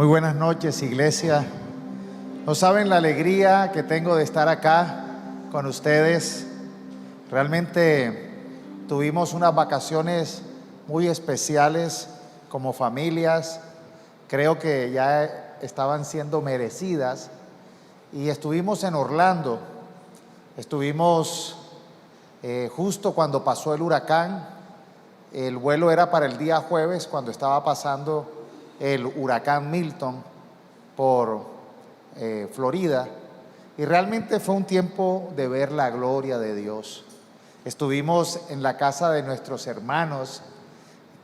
Muy buenas noches, iglesia. No saben la alegría que tengo de estar acá con ustedes. Realmente tuvimos unas vacaciones muy especiales como familias. Creo que ya estaban siendo merecidas. Y estuvimos en Orlando. Estuvimos justo cuando pasó el huracán. El vuelo era para el día jueves, cuando estaba pasando el huracán Milton por Florida, y realmente fue un tiempo de ver la gloria de Dios. Estuvimos en la casa de nuestros hermanos,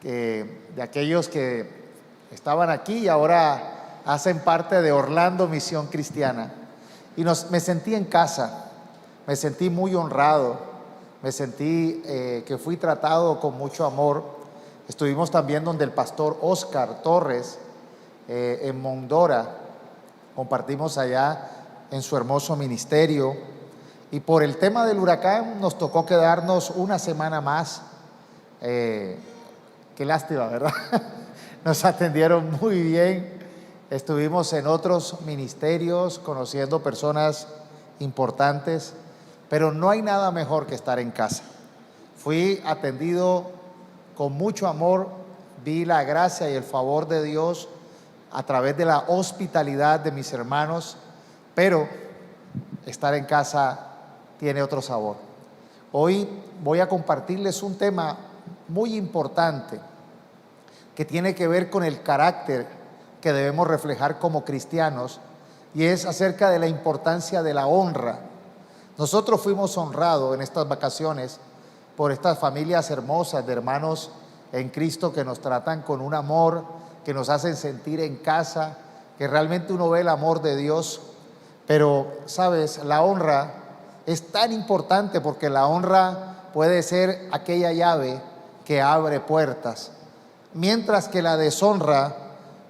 de aquellos que estaban aquí y ahora hacen parte de Orlando Misión Cristiana, y me sentí en casa, me sentí muy honrado, me sentí que fui tratado con mucho amor. Estuvimos también donde el pastor Oscar Torres, en Mondora. Compartimos allá en su hermoso ministerio. Y por el tema del huracán nos tocó quedarnos una semana más. Qué lástima, ¿verdad? Nos atendieron muy bien. Estuvimos en otros ministerios conociendo personas importantes, pero no hay nada mejor que estar en casa. Fui atendido con mucho amor, vi la gracia y el favor de Dios a través de la hospitalidad de mis hermanos, pero estar en casa tiene otro sabor. Hoy voy a compartirles un tema muy importante que tiene que ver con el carácter que debemos reflejar como cristianos, y es acerca de la importancia de la honra. Nosotros fuimos honrados en estas vacaciones por estas familias hermosas de hermanos en Cristo que nos tratan con un amor, que nos hacen sentir en casa, que realmente uno ve el amor de Dios. Pero, ¿sabes? La honra es tan importante porque la honra puede ser aquella llave que abre puertas, mientras que la deshonra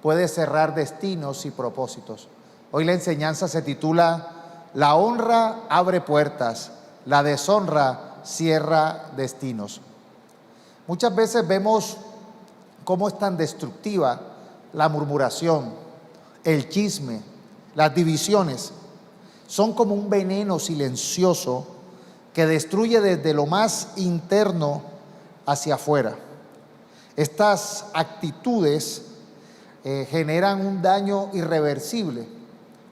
puede cerrar destinos y propósitos. Hoy la enseñanza se titula "La honra abre puertas, la deshonra cierra destinos". Muchas veces vemos cómo es tan destructiva la murmuración, el chisme, las divisiones. Son como un veneno silencioso que destruye desde lo más interno hacia afuera. Estas actitudes generan un daño irreversible.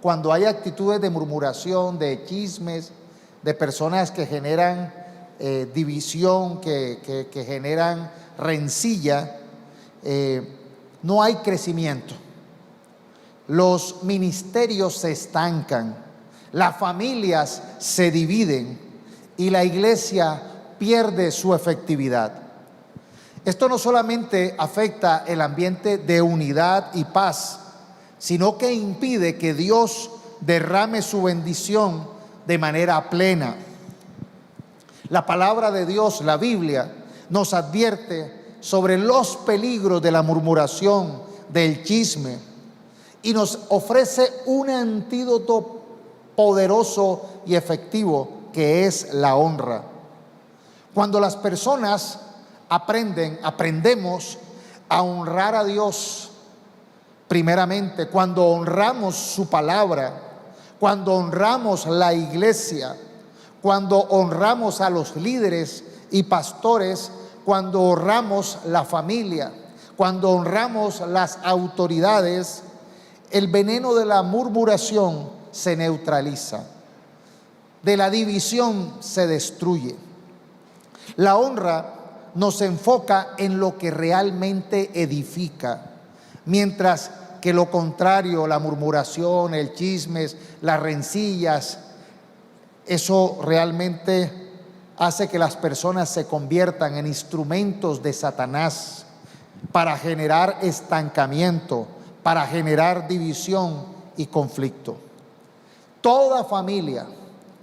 Cuando hay actitudes de murmuración, de chismes, de personas que generan división, que generan rencilla, no hay crecimiento. Los ministerios se estancan, las familias se dividen y la iglesia pierde su efectividad. Esto no solamente afecta el ambiente de unidad y paz, sino que impide que Dios derrame su bendición de manera plena. La palabra de Dios, la Biblia, nos advierte sobre los peligros de la murmuración, del chisme, y nos ofrece un antídoto poderoso y efectivo, que es la honra. Cuando las personas aprendemos a honrar a Dios, primeramente, cuando honramos su palabra, cuando honramos la iglesia, cuando honramos a los líderes y pastores, cuando honramos la familia, cuando honramos las autoridades, el veneno de la murmuración se neutraliza, de la división se destruye. La honra nos enfoca en lo que realmente edifica, mientras que lo contrario, la murmuración, el chisme, las rencillas, eso realmente hace que las personas se conviertan en instrumentos de Satanás para generar estancamiento, para generar división y conflicto. Toda familia,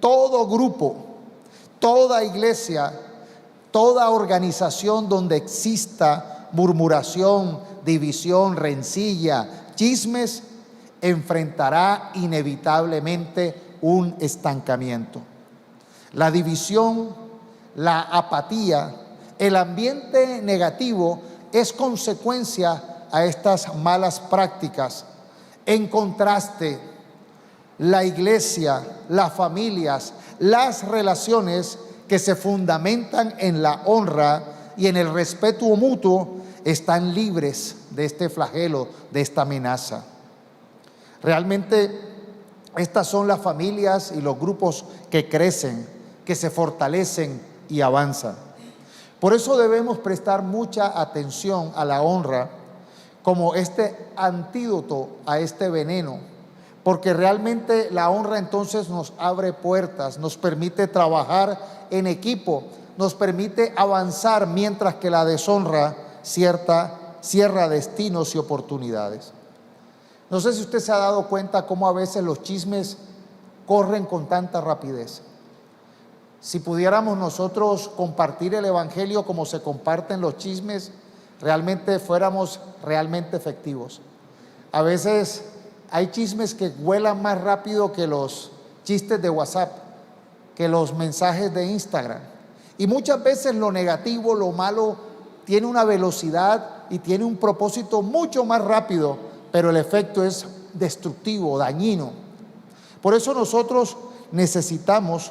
todo grupo, toda iglesia, toda organización donde exista murmuración, división, rencilla, chismes, enfrentará inevitablemente un estancamiento. La división, la apatía, el ambiente negativo es consecuencia a estas malas prácticas, En contraste, la iglesia, las familias, las relaciones que se fundamentan en la honra y en el respeto mutuo están libres de este flagelo, de esta amenaza. Realmente estas son las familias y los grupos que crecen, que se fortalecen y avanzan. Por eso debemos prestar mucha atención a la honra como este antídoto a este veneno, porque realmente la honra entonces nos abre puertas, nos permite trabajar en equipo, nos permite avanzar, mientras que la deshonra cierra destinos y oportunidades. No sé si usted se ha dado cuenta cómo a veces los chismes corren con tanta rapidez. Si pudiéramos nosotros compartir el evangelio como se comparten los chismes, realmente fuéramos realmente efectivos. A veces hay chismes que vuelan más rápido que los chistes de WhatsApp, que los mensajes de Instagram. Y muchas veces lo negativo, lo malo, tiene una velocidad y tiene un propósito mucho más rápido, pero el efecto es destructivo, dañino. Por eso nosotros necesitamos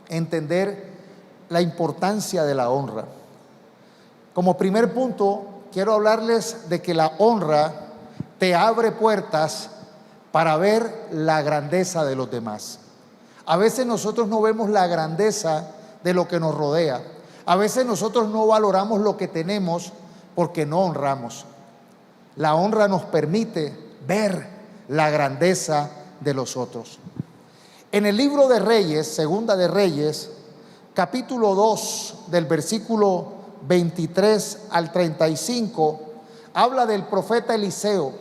entender la importancia de la honra. Como primer punto, quiero hablarles de que la honra te abre puertas para ver la grandeza de los demás. A veces nosotros no vemos la grandeza de lo que nos rodea. A veces nosotros no valoramos lo que tenemos porque no honramos. La honra nos permite ver la grandeza de los otros. En el libro de Reyes, Segunda de Reyes, capítulo 2, del versículo 23 al 35, habla del profeta Eliseo.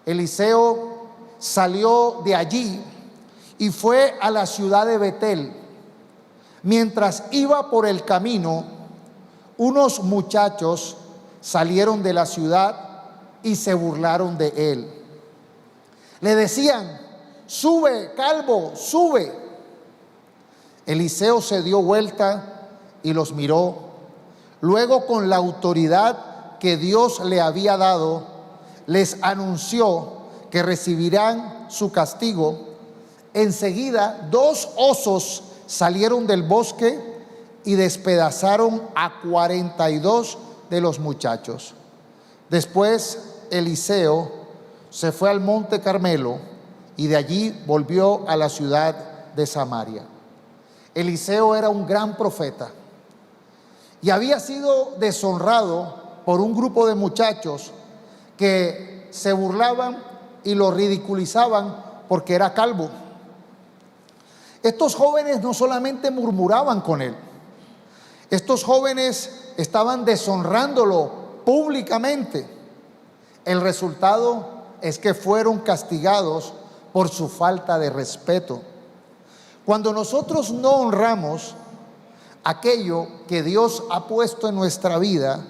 Eliseo salió de allí y fue a la ciudad de Betel. Mientras iba por el camino, unos muchachos salieron de la ciudad y se burlaron de él. Le decían: sube, calvo, sube. Eliseo se dio vuelta y los miró. Luego, con la autoridad que Dios le había dado, les anunció que recibirán su castigo. Enseguida, 2 osos salieron del bosque y despedazaron a 42 de los muchachos. Después, Eliseo se fue al monte Carmelo y de allí volvió a la ciudad de Samaria. Eliseo era un gran profeta y había sido deshonrado por un grupo de muchachos que se burlaban y lo ridiculizaban porque era calvo. Estos jóvenes no solamente murmuraban con él, estos jóvenes estaban deshonrándolo públicamente. El resultado es que fueron castigados por su falta de respeto. Cuando nosotros no honramos aquello que Dios ha puesto en nuestra vida,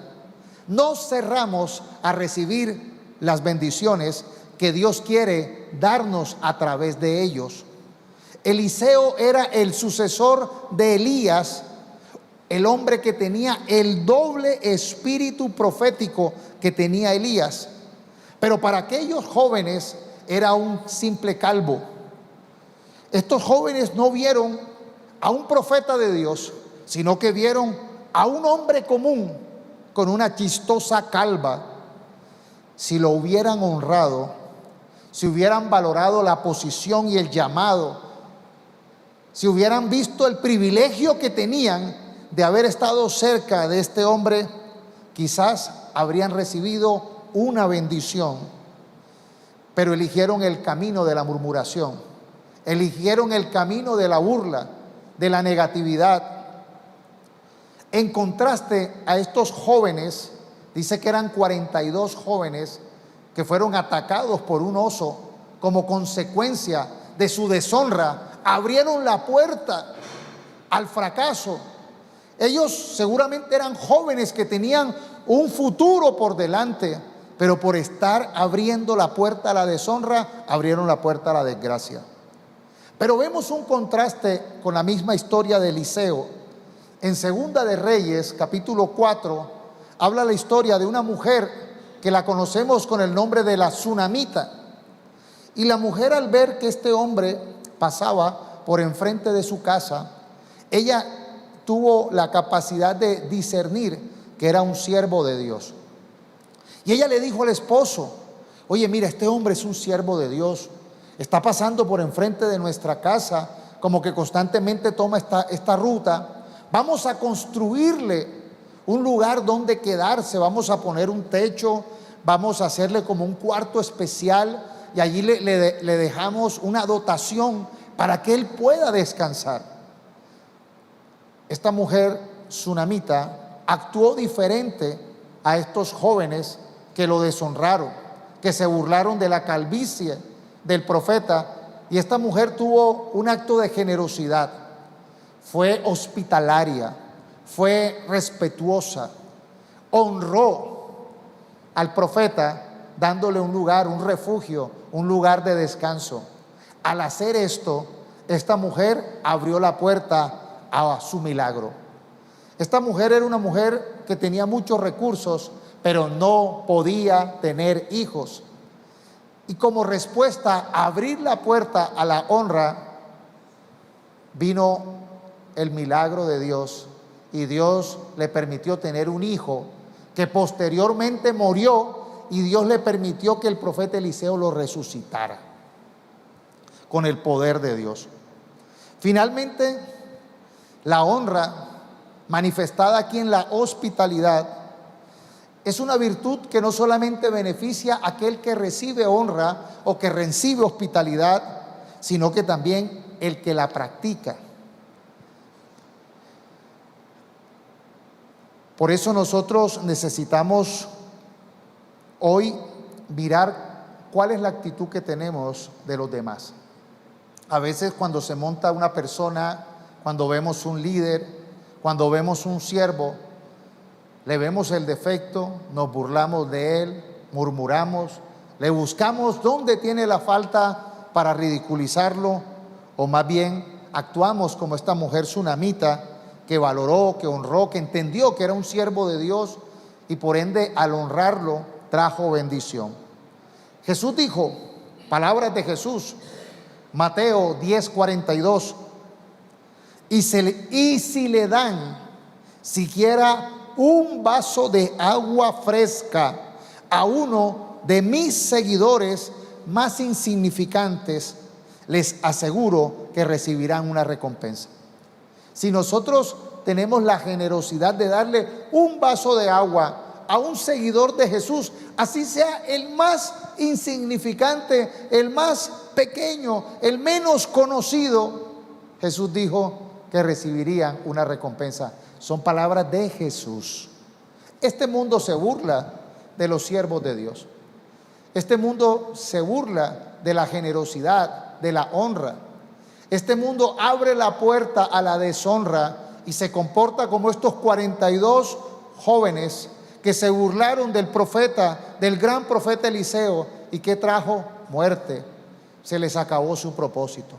nos cerramos a recibir las bendiciones que Dios quiere darnos a través de ellos. Eliseo era el sucesor de Elías, el hombre que tenía el doble espíritu profético que tenía Elías. Pero para aquellos jóvenes era un simple calvo. Estos jóvenes no vieron a un profeta de Dios, sino que vieron a un hombre común con una chistosa calva. Si lo hubieran honrado, si hubieran valorado la posición y el llamado, si hubieran visto el privilegio que tenían de haber estado cerca de este hombre, quizás habrían recibido una bendición. Pero eligieron el camino de la murmuración, eligieron el camino de la burla, de la negatividad. En contraste a estos jóvenes, dice que eran 42 jóvenes que fueron atacados por un oso como consecuencia de su deshonra. Abrieron la puerta al fracaso. Ellos seguramente eran jóvenes que tenían un futuro por delante, pero por estar abriendo la puerta a la deshonra, abrieron la puerta a la desgracia. Pero vemos un contraste con la misma historia de Eliseo. En Segunda de Reyes, capítulo 4, habla la historia de una mujer que la conocemos con el nombre de la Tsunamita. Y la mujer, al ver que este hombre pasaba por enfrente de su casa, ella tuvo la capacidad de discernir que era un siervo de Dios. Y ella le dijo al esposo: oye, mira, este hombre es un siervo de Dios, está pasando por enfrente de nuestra casa, como que constantemente toma esta ruta. Vamos a construirle un lugar donde quedarse, vamos a poner un techo, vamos a hacerle como un cuarto especial, y allí le dejamos una dotación para que él pueda descansar. Esta mujer sunamita actuó diferente a estos jóvenes que lo deshonraron, que se burlaron de la calvicie del profeta. Y esta mujer tuvo un acto de generosidad, fue hospitalaria, fue respetuosa, honró al profeta dándole un lugar, un refugio, un lugar de descanso. Al hacer esto, esta mujer abrió la puerta a su milagro. Esta mujer era una mujer que tenía muchos recursos, pero no podía tener hijos. Y como respuesta a abrir la puerta a la honra, vino el milagro de Dios, y Dios le permitió tener un hijo que posteriormente murió, y Dios le permitió que el profeta Eliseo lo resucitara con el poder de Dios. Finalmente, la honra manifestada aquí en la hospitalidad es una virtud que no solamente beneficia a aquel que recibe honra o que recibe hospitalidad, sino que también el que la practica. Por eso nosotros necesitamos hoy mirar cuál es la actitud que tenemos de los demás. A veces cuando se monta una persona, cuando vemos un líder, cuando vemos un siervo, le vemos el defecto, nos burlamos de él, murmuramos, le buscamos dónde tiene la falta para ridiculizarlo, o más bien actuamos como esta mujer sunamita que valoró, que honró, que entendió que era un siervo de Dios, y por ende al honrarlo trajo bendición. Jesús dijo, palabras de Jesús, Mateo 10:42, y si le dan siquiera un vaso de agua fresca a uno de mis seguidores más insignificantes, les aseguro que recibirán una recompensa. Si nosotros tenemos la generosidad de darle un vaso de agua a un seguidor de Jesús, así sea el más insignificante, el más pequeño, el menos conocido, Jesús dijo que recibirían una recompensa. Son palabras de Jesús. Este mundo se burla de los siervos de Dios. Este mundo se burla de la generosidad, de la honra. Este mundo abre la puerta a la deshonra y se comporta como estos 42 jóvenes que se burlaron del profeta, del gran profeta Eliseo, y que trajo muerte. Se les acabó su propósito.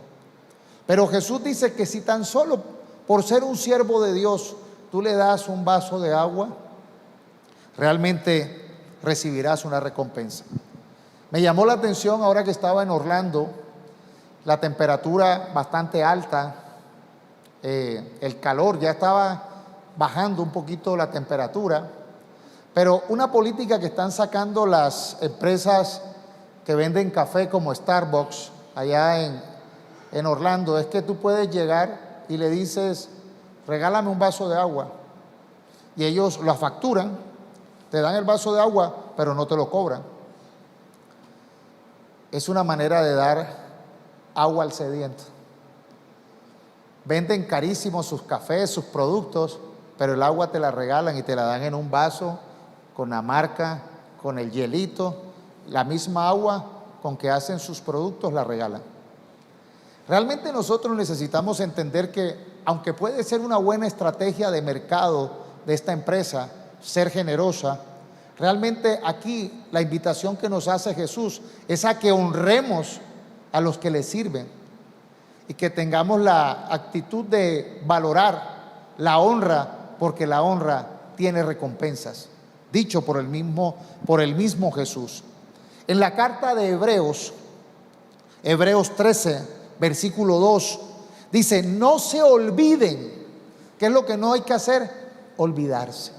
Pero Jesús dice que si tan solo por ser un siervo de Dios tú le das un vaso de agua, realmente recibirás una recompensa. Me llamó la atención ahora que estaba en Orlando, la temperatura bastante alta, el calor, ya estaba bajando un poquito la temperatura, pero una política que están sacando las empresas que venden café como Starbucks allá en Orlando es que tú puedes llegar y le dices, regálame un vaso de agua, y ellos la facturan, te dan el vaso de agua, pero no te lo cobran. Es una manera de dar agua al sediento. Venden carísimos sus cafés, sus productos, pero el agua te la regalan y te la dan en un vaso con la marca, con el hielito, la misma agua con que hacen sus productos la regalan. Realmente nosotros necesitamos entender que, aunque puede ser una buena estrategia de mercado de esta empresa, ser generosa, realmente aquí la invitación que nos hace Jesús es a que honremos a los que le sirven y que tengamos la actitud de valorar la honra, porque la honra tiene recompensas, dicho por el mismo Jesús. En la carta de Hebreos, Hebreos 13, versículo 2, dice: no se olviden. ¿Qué es lo que no hay que hacer? Olvidarse.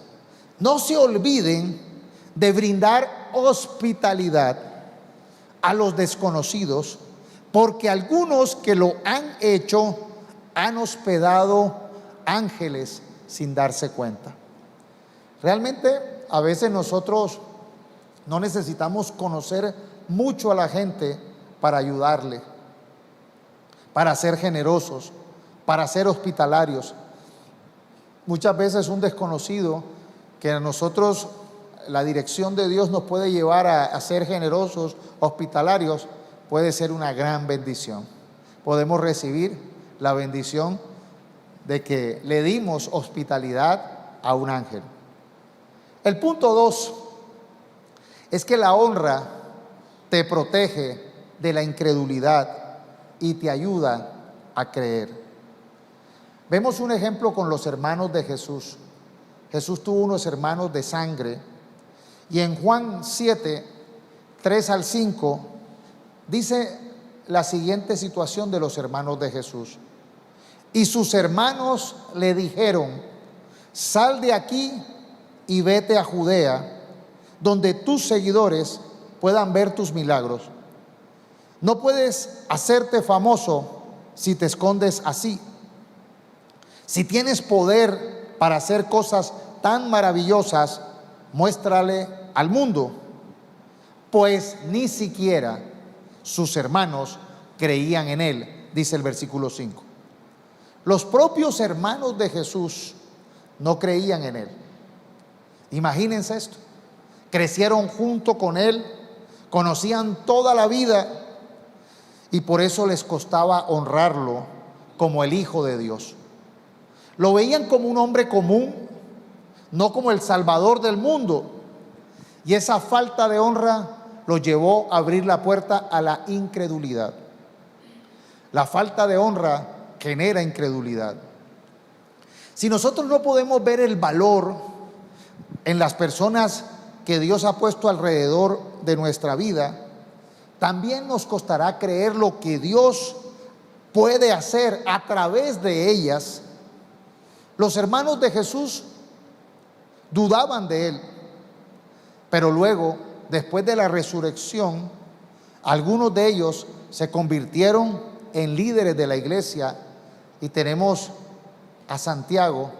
No se olviden de brindar hospitalidad a los desconocidos, porque algunos que lo han hecho han hospedado ángeles sin darse cuenta. Realmente a veces nosotros no necesitamos conocer mucho a la gente para ayudarle, para ser generosos, para ser hospitalarios. Muchas veces un desconocido que a nosotros, la dirección de Dios nos puede llevar a ser generosos, hospitalarios, puede ser una gran bendición. Podemos recibir la bendición de que le dimos hospitalidad a un ángel. El punto 2 es que la honra te protege de la incredulidad y te ayuda a creer. Vemos un ejemplo con los hermanos de Jesús. Jesús tuvo unos hermanos de sangre, y en Juan 7, 3 al 5, dice la siguiente situación de los hermanos de Jesús. Y sus hermanos le dijeron: sal de aquí y vete a Judea, donde tus seguidores puedan ver tus milagros. No puedes hacerte famoso si te escondes así. Si tienes poder para hacer cosas tan maravillosas, muéstrale al mundo. Pues ni siquiera sus hermanos creían en él, dice el versículo 5. Los propios hermanos de Jesús no creían en él. Imagínense esto. Crecieron junto con él, conocían toda la vida, y por eso les costaba honrarlo como el Hijo de Dios. Lo veían como un hombre común, no como el Salvador del mundo. Y esa falta de honra los llevó a abrir la puerta a la incredulidad. La falta de honra genera incredulidad. Si nosotros no podemos ver el valor en las personas que Dios ha puesto alrededor de nuestra vida, también nos costará creer lo que Dios puede hacer a través de ellas. Los hermanos de Jesús dudaban de él, pero luego, después de la resurrección, algunos de ellos se convirtieron en líderes de la iglesia, y tenemos a Santiago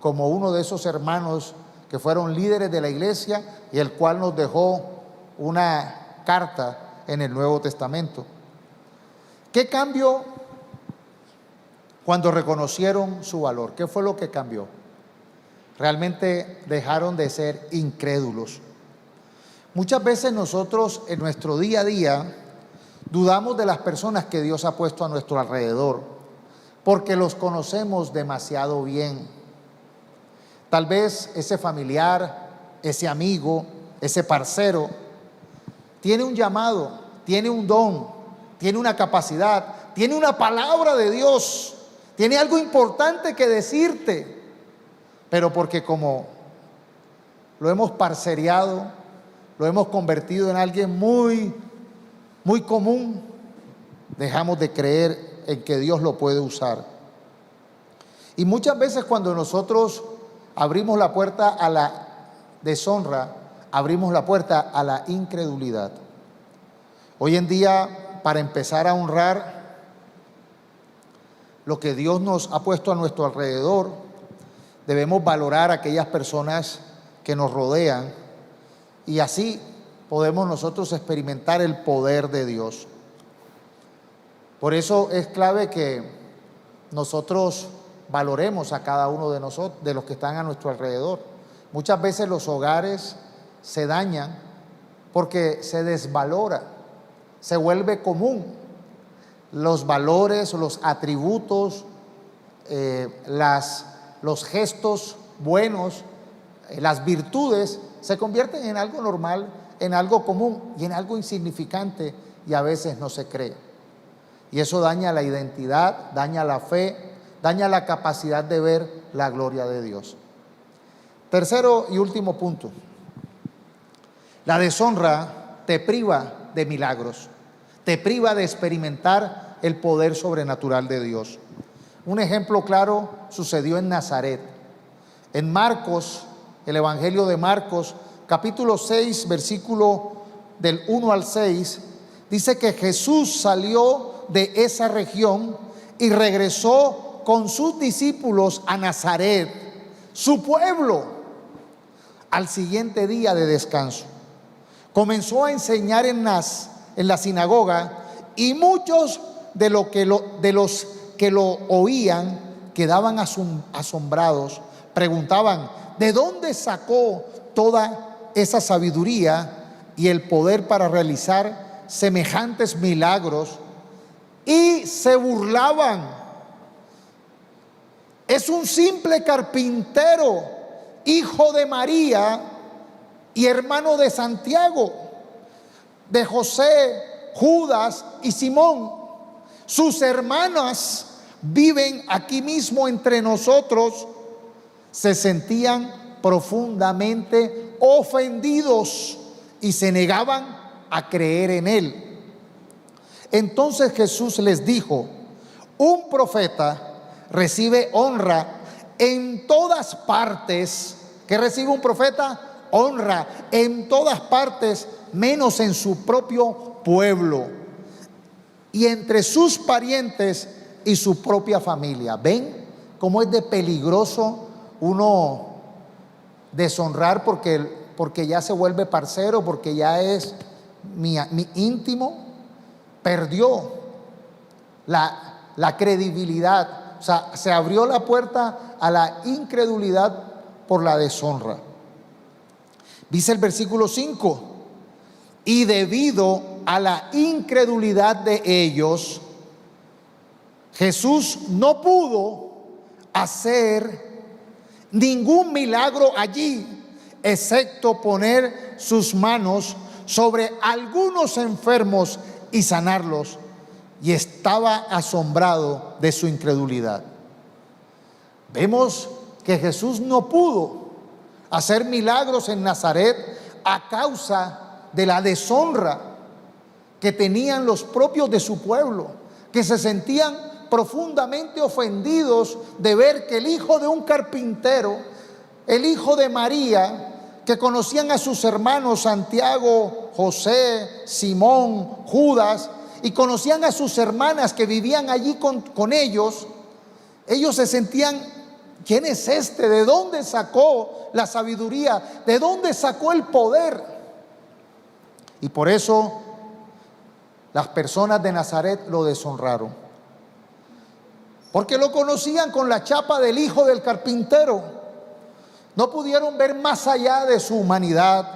como uno de esos hermanos que fueron líderes de la iglesia, y el cual nos dejó una carta en el Nuevo Testamento. ¿Qué cambió cuando reconocieron su valor? ¿Qué fue lo que cambió? Realmente dejaron de ser incrédulos. Muchas veces nosotros en nuestro día a día dudamos de las personas que Dios ha puesto a nuestro alrededor, porque los conocemos demasiado bien. Tal vez ese familiar, ese amigo, ese parcero tiene un llamado, tiene un don, tiene una capacidad, tiene una palabra de Dios, tiene algo importante que decirte, pero porque como lo hemos parcereado, lo hemos convertido en alguien muy común, dejamos de creer en que Dios lo puede usar. Y muchas veces cuando nosotros abrimos la puerta a la deshonra, abrimos la puerta a la incredulidad. Hoy en día, para empezar a honrar lo que Dios nos ha puesto a nuestro alrededor, debemos valorar a aquellas personas que nos rodean, y así podemos nosotros experimentar el poder de Dios. Por eso es clave que nosotros valoremos a cada uno de nosotros, de los que están a nuestro alrededor. Muchas veces los hogares se dañan porque se desvalora, se vuelve común los valores, los atributos, los gestos buenos, las virtudes se convierten en algo normal, en algo común y en algo insignificante, y a veces no se cree. Y eso daña la identidad, daña la fe, daña la capacidad de ver la gloria de Dios. Tercero y último punto: la deshonra te priva de milagros, te priva de experimentar el poder sobrenatural de Dios. Un ejemplo claro sucedió en Nazaret. En Marcos, el Evangelio de Marcos, capítulo 6, versículo del 1 al 6, dice que Jesús salió de esa región y regresó con sus discípulos a Nazaret, su pueblo, al siguiente día de descanso. Comenzó a enseñar en la sinagoga, y muchos de los que lo oían quedaban asombrados. Preguntaban: ¿de dónde sacó toda esa sabiduría y el poder para realizar semejantes milagros? Y se burlaban: es un simple carpintero, hijo de María y hermano de Santiago, de José, Judas y Simón. Sus hermanas viven aquí mismo entre nosotros. Se sentían profundamente ofendidos y se negaban a creer en él. Entonces Jesús les dijo: un profeta recibe honra en todas partes. ¿Qué recibe un profeta? Honra en todas partes, menos en su propio pueblo y entre sus parientes y su propia familia. ¿Ven cómo es de peligroso uno deshonrar porque ya se vuelve parcero, porque ya es mi íntimo? Perdió la credibilidad. O sea, se abrió la puerta a la incredulidad por la deshonra. Dice el versículo 5: y debido a la incredulidad de ellos, Jesús no pudo hacer ningún milagro allí, excepto poner sus manos sobre algunos enfermos y sanarlos. Y estaba asombrado de su incredulidad. Vemos que Jesús no pudo hacer milagros en Nazaret a causa de la deshonra que tenían los propios de su pueblo, que se sentían profundamente ofendidos de ver que el hijo de un carpintero, el hijo de María, que conocían a sus hermanos Santiago, José, Simón, Judas, y conocían a sus hermanas que vivían allí con ellos se sentían: ¿quién es este? ¿De dónde sacó la sabiduría? ¿De dónde sacó el poder? Y por eso las personas de Nazaret lo deshonraron, porque lo conocían con la chapa del hijo del carpintero. No pudieron ver más allá de su humanidad.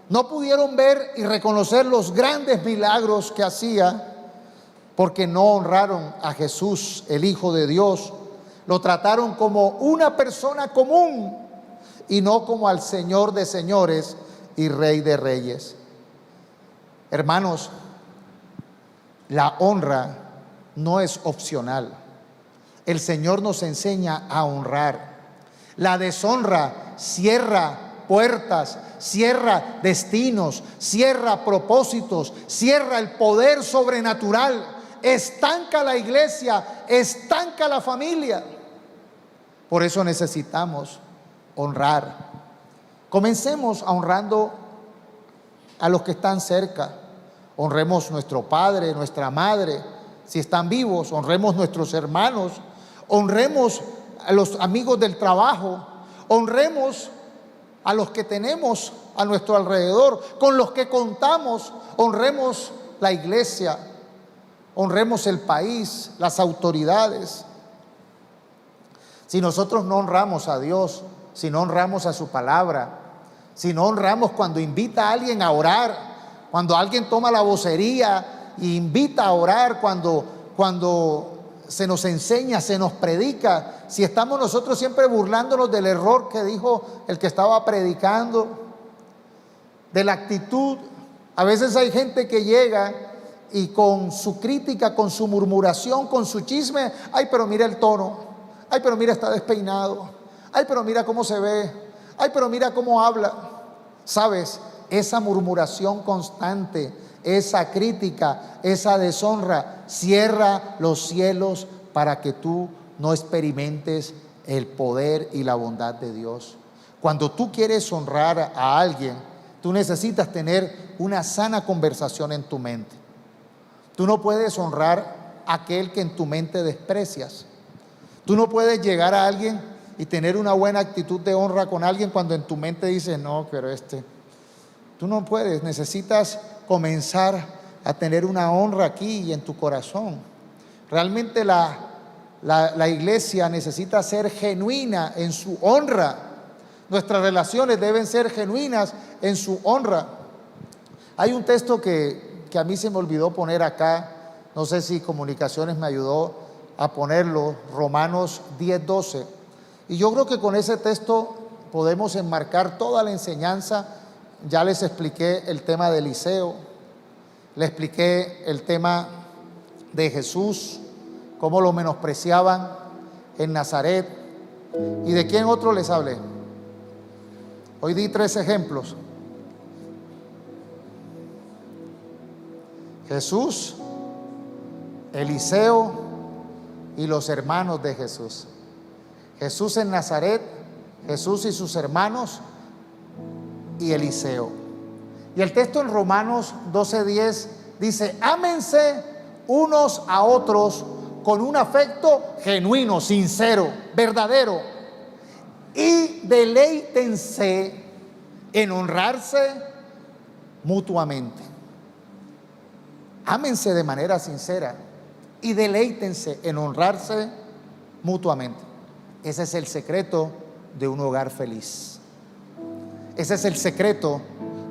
No pudieron ver y reconocer los grandes milagros que hacía, porque no honraron a Jesús, el Hijo de Dios. Lo trataron como una persona común y no como al Señor de señores y Rey de reyes. Hermanos, la honra no es opcional. El Señor nos enseña a honrar. La deshonra cierra puertas, cierra destinos, cierra propósitos, cierra el poder sobrenatural, estanca la iglesia, estanca la familia. Por eso necesitamos honrar. Comencemos honrando a los que están cerca. Honremos nuestro padre, nuestra madre, si están vivos. Honremos nuestros hermanos, honremos a los amigos del trabajo, honremos a los que tenemos a nuestro alrededor, con los que contamos. Honremos la iglesia, honremos el país, las autoridades. Si nosotros no honramos a Dios, si no honramos a su palabra, si no honramos cuando invita a alguien a orar, cuando alguien toma la vocería e invita a orar, cuando se nos enseña, se nos predica, si estamos nosotros siempre burlándonos del error que dijo el que estaba predicando, de la actitud. A veces hay gente que llega y con su crítica, con su murmuración, con su chisme: ay, pero mira el tono, ay, pero mira, está despeinado, ay, pero mira cómo se ve, ay, pero mira cómo habla. ¿Sabes? Esa murmuración constante, esa crítica, esa deshonra. Cierra los cielos para que tú no experimentes el poder y la bondad de Dios. Cuando tú quieres honrar a alguien, tú necesitas tener una sana conversación en tu mente. Tú no puedes honrar a aquel que en tu mente desprecias. Tú no puedes llegar a alguien y tener una buena actitud de honra con alguien cuando en tu mente dices, no, pero tú no puedes. Necesitas comenzar a tener una honra aquí y en tu corazón. Realmente la iglesia necesita ser genuina en su honra. Nuestras relaciones deben ser genuinas en su honra. Hay un texto que a mí se me olvidó poner acá. No sé si Comunicaciones me ayudó a ponerlo. Romanos 10:12. Y yo creo que con ese texto podemos enmarcar toda la enseñanza. Ya les expliqué el tema de Eliseo. Les expliqué el tema de Jesús, cómo lo menospreciaban en Nazaret. ¿Y de quién otro les hablé? Hoy di 3 ejemplos. Jesús, Eliseo y los hermanos de Jesús. Jesús en Nazaret, Jesús y sus hermanos y Eliseo. Y el texto en Romanos 12:10 dice: ámense unos a otros con un afecto genuino, sincero, verdadero, y deleítense en honrarse mutuamente. Ámense de manera sincera y deleítense en honrarse mutuamente. Ese es el secreto de un hogar feliz. Ese es el secreto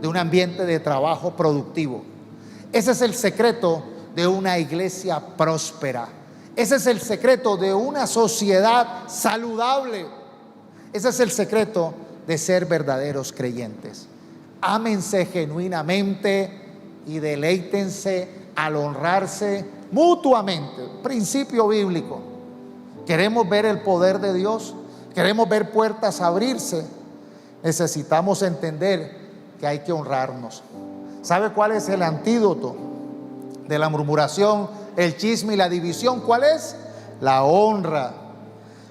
de un ambiente de trabajo productivo. Ese es el secreto de una iglesia próspera. Ese es el secreto de una sociedad saludable. Ese es el secreto de ser verdaderos creyentes. Ámense genuinamente y deleítense al honrarse mutuamente. Principio bíblico. Queremos ver el poder de Dios, queremos ver puertas abrirse. Necesitamos entender que hay que honrarnos. ¿Sabe cuál es el antídoto de la murmuración, el chisme y la división? ¿Cuál es? La honra.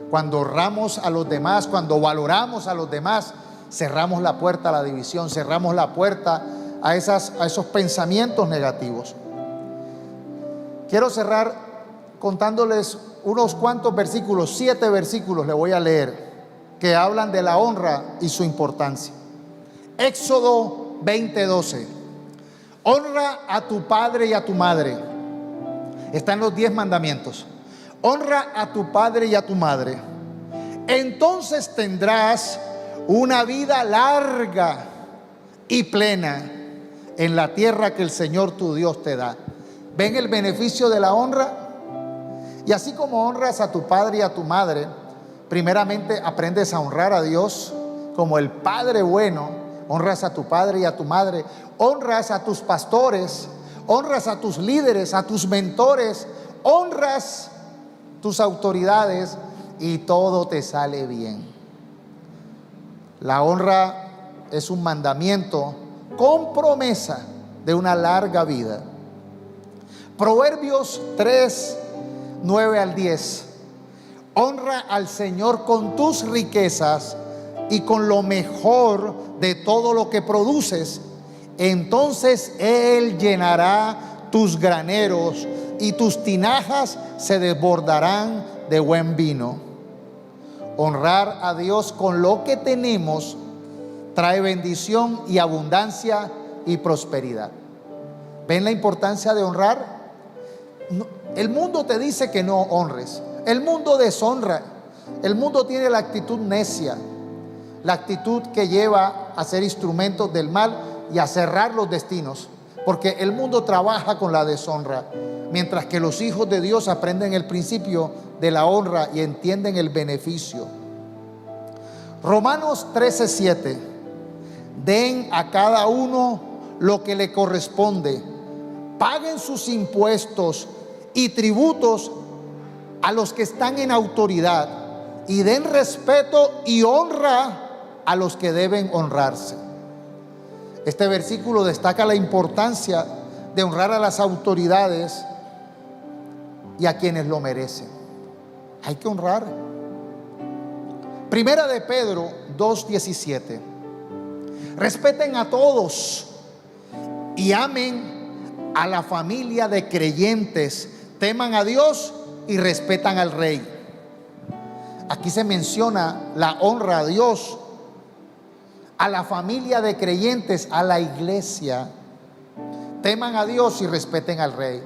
Cuando honramos a los demás, cuando valoramos a los demás, cerramos la puerta a la división, cerramos la puerta a esos pensamientos negativos. Quiero cerrar contándoles unos cuantos versículos, 7 versículos le voy a leer, que hablan de la honra y su importancia. Éxodo 20:12. Honra a tu padre y a tu madre. Están los 10 mandamientos. Honra a tu padre y a tu madre. Entonces tendrás una vida larga y plena en la tierra que el Señor tu Dios te da. ¿Ven el beneficio de la honra? Y así como honras a tu padre y a tu madre, primeramente aprendes a honrar a Dios como el Padre bueno. Honras a tu padre y a tu madre, honras a tus pastores, honras a tus líderes, a tus mentores, honras tus autoridades y todo te sale bien. La honra es un mandamiento con promesa de una larga vida. Proverbios 3:9-10. Honra al Señor con tus riquezas y con lo mejor de todo lo que produces. Entonces Él llenará tus graneros y tus tinajas se desbordarán de buen vino. Honrar a Dios con lo que tenemos trae bendición y abundancia y prosperidad. ¿Ven la importancia de honrar? El mundo te dice que no honres. El mundo deshonra. El mundo tiene la actitud necia, la actitud que lleva a ser instrumentos del mal y a cerrar los destinos, porque el mundo trabaja con la deshonra, mientras que los hijos de Dios aprenden el principio de la honra y entienden el beneficio. Romanos 13:7. Den a cada uno lo que le corresponde, paguen sus impuestos y tributos a los que están en autoridad y den respeto y honra a los que deben honrarse. Este versículo destaca la importancia de honrar a las autoridades y a quienes lo merecen. Hay que honrar. Primera de Pedro 2:17. Respeten a todos y amen a la familia de creyentes. Teman a Dios y respetan al Rey. Aquí se menciona la honra a Dios, a la familia de creyentes, a la iglesia. Teman a Dios y respeten al Rey.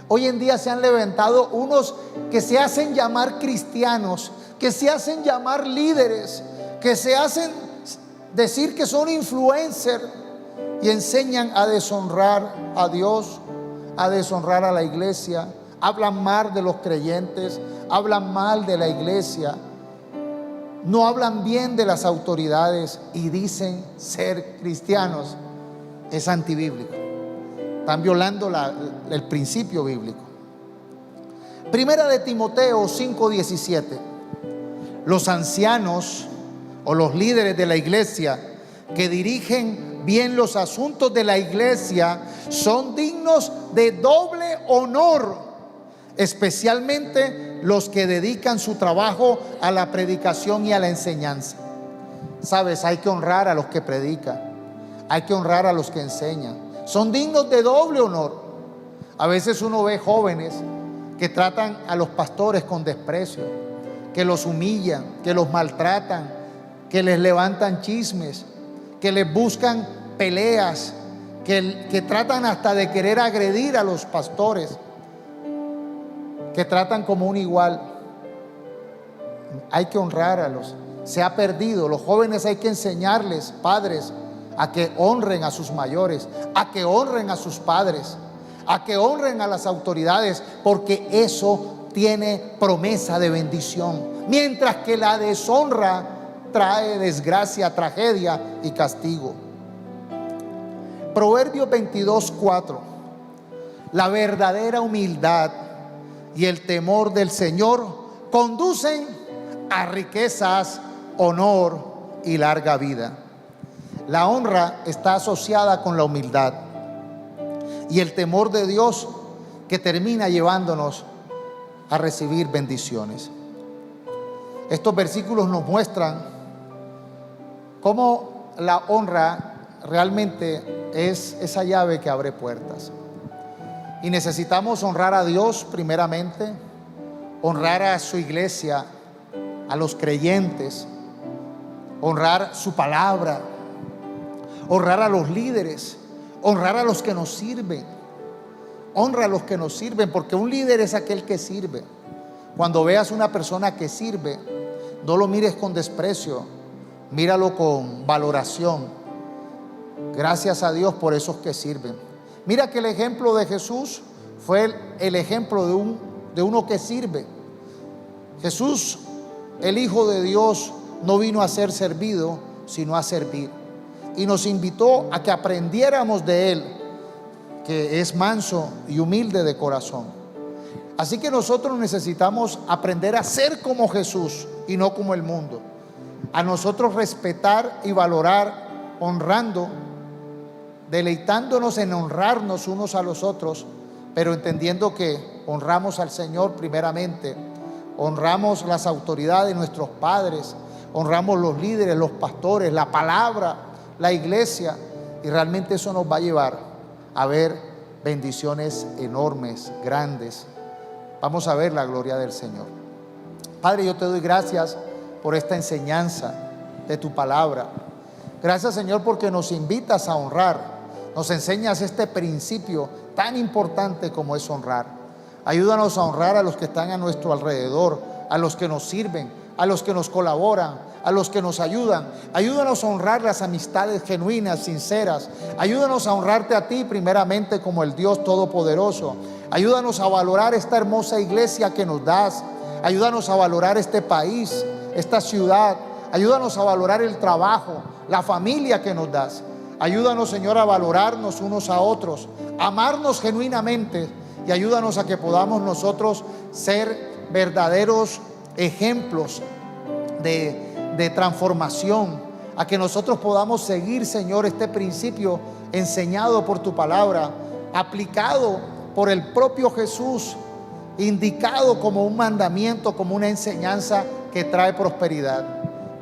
Hoy en día se han levantado unos que se hacen llamar cristianos, que se hacen llamar líderes, que se hacen decir que son influencers y enseñan a deshonrar a Dios, a deshonrar a la iglesia. Hablan mal de los creyentes, hablan mal de la iglesia, no hablan bien de las autoridades y dicen ser cristianos. Es antibíblico. Están violando el principio bíblico. Primera de Timoteo 5:17. Los ancianos o los líderes de la iglesia que dirigen bien los asuntos de la iglesia son dignos de doble honor, especialmente los que dedican su trabajo a la predicación y a la enseñanza. Sabes, hay que honrar a los que predican, hay que honrar a los que enseñan. Son dignos de doble honor. A veces uno ve jóvenes que tratan a los pastores con desprecio, que los humillan, que los maltratan, que les levantan chismes, que les buscan peleas, que tratan hasta de querer agredir a los pastores, que tratan como un igual. Hay que honrar a los. Se ha perdido. Los jóvenes hay que enseñarles, padres, a que honren a sus mayores, a que honren a sus padres, a que honren a las autoridades, porque eso tiene promesa de bendición, mientras que la deshonra trae desgracia, tragedia y castigo. Proverbios 22:4. La verdadera humildad y el temor del Señor conducen a riquezas, honor y larga vida. La honra está asociada con la humildad y el temor de Dios, que termina llevándonos a recibir bendiciones. Estos versículos nos muestran cómo la honra realmente es esa llave que abre puertas. Y necesitamos honrar a Dios primeramente, honrar a su iglesia, a los creyentes, honrar su palabra, honrar a los líderes, honrar a los que nos sirven. Honra a los que nos sirven, porque un líder es aquel que sirve. Cuando veas una persona que sirve, no lo mires con desprecio, míralo con valoración. Gracias a Dios por esos que sirven. Mira que el ejemplo de Jesús fue el ejemplo de uno que sirve. Jesús, el Hijo de Dios, no vino a ser servido, sino a servir. Y nos invitó a que aprendiéramos de Él, que es manso y humilde de corazón. Así que nosotros necesitamos aprender a ser como Jesús y no como el mundo. A nosotros respetar y valorar, honrando, deleitándonos en honrarnos unos a los otros, pero entendiendo que honramos al Señor primeramente, honramos las autoridades, nuestros padres, honramos los líderes, los pastores, la palabra, la iglesia, y realmente eso nos va a llevar a ver bendiciones enormes, grandes. Vamos a ver la gloria del Señor. Padre, yo te doy gracias por esta enseñanza de tu palabra. Gracias, Señor, porque nos invitas a honrar. Nos enseñas este principio tan importante como es honrar. Ayúdanos a honrar a los que están a nuestro alrededor, a los que nos sirven, a los que nos colaboran, a los que nos ayudan. Ayúdanos a honrar las amistades genuinas, sinceras. Ayúdanos a honrarte a ti primeramente como el Dios Todopoderoso. Ayúdanos a valorar esta hermosa iglesia que nos das. Ayúdanos a valorar este país, esta ciudad. Ayúdanos a valorar el trabajo, la familia que nos das. Ayúdanos, Señor, a valorarnos unos a otros, amarnos genuinamente, y ayúdanos a que podamos nosotros ser verdaderos ejemplos de transformación, a que nosotros podamos seguir, Señor, este principio enseñado por tu palabra, aplicado por el propio Jesús, indicado como un mandamiento, como una enseñanza que trae prosperidad.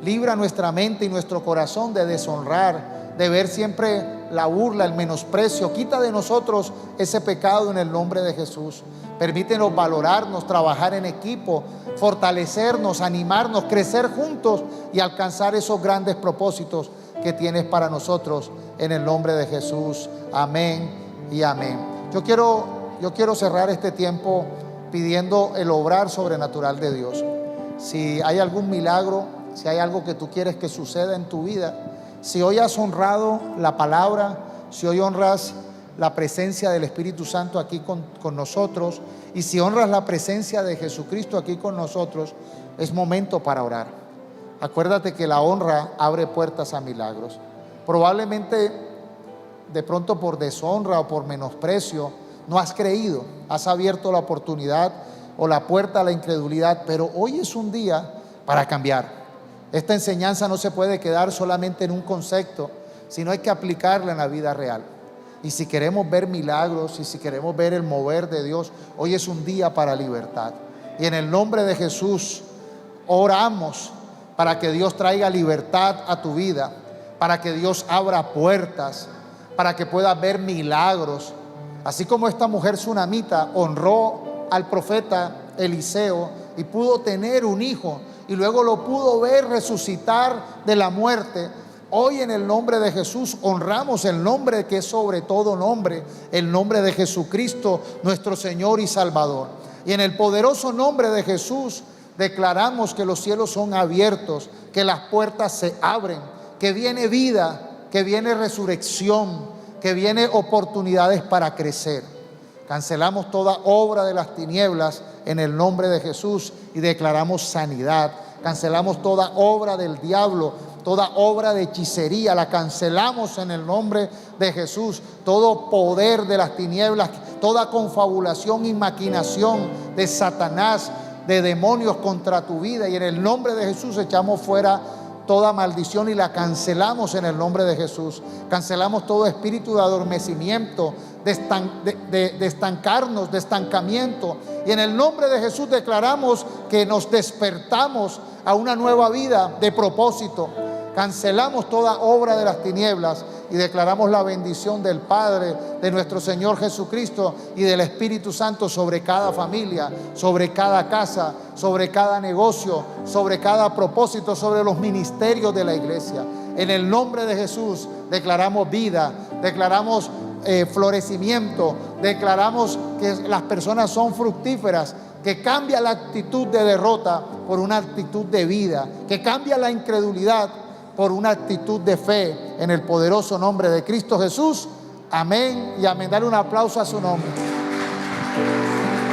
Libra nuestra mente y nuestro corazón de deshonrar, de ver siempre la burla, el menosprecio. Quita de nosotros ese pecado en el nombre de Jesús. Permítenos valorarnos, trabajar en equipo, fortalecernos, animarnos, crecer juntos y alcanzar esos grandes propósitos que tienes para nosotros en el nombre de Jesús. Amén y amén. Yo quiero cerrar este tiempo pidiendo el obrar sobrenatural de Dios. Si hay algún milagro, si hay algo que tú quieres que suceda en tu vida, si hoy has honrado la palabra, si hoy honras la presencia del Espíritu Santo aquí con nosotros, y si honras la presencia de Jesucristo aquí con nosotros, es momento para orar. Acuérdate que la honra abre puertas a milagros. Probablemente de pronto por deshonra o por menosprecio no has creído, has abierto la oportunidad o la puerta a la incredulidad, pero hoy es un día para cambiar. Esta enseñanza no se puede quedar solamente en un concepto, sino hay que aplicarla en la vida real. Y si queremos ver milagros y si queremos ver el mover de Dios, hoy es un día para libertad. Y en el nombre de Jesús oramos para que Dios traiga libertad a tu vida, para que Dios abra puertas, para que puedas ver milagros. Así como esta mujer sunamita honró al profeta Eliseo y pudo tener un hijo y luego lo pudo ver resucitar de la muerte, hoy en el nombre de Jesús honramos el nombre que es sobre todo nombre, el nombre de Jesucristo, nuestro Señor y Salvador. Y en el poderoso nombre de Jesús declaramos que los cielos son abiertos, que las puertas se abren, que viene vida, que viene resurrección, que viene oportunidades para crecer. Cancelamos toda obra de las tinieblas en el nombre de Jesús y declaramos sanidad. Cancelamos toda obra del diablo, toda obra de hechicería, la cancelamos en el nombre de Jesús. Todo poder de las tinieblas, toda confabulación y maquinación de Satanás, de demonios contra tu vida, y en el nombre de Jesús echamos fuera toda maldición y la cancelamos en el nombre de Jesús. Cancelamos todo espíritu de adormecimiento, de estancarnos, de estancamiento, y en el nombre de Jesús declaramos que nos despertamos a una nueva vida de propósito. Cancelamos toda obra de las tinieblas y declaramos la bendición del Padre, de nuestro Señor Jesucristo y del Espíritu Santo sobre cada familia, sobre cada casa, sobre cada negocio, sobre cada propósito, sobre los ministerios de la iglesia. En el nombre de Jesús declaramos vida, declaramos florecimiento, declaramos que las personas son fructíferas, que cambia la actitud de derrota por una actitud de vida, que cambia la incredulidad por una actitud de fe, en el poderoso nombre de Cristo Jesús. Amén y amén. Dale un aplauso a su nombre.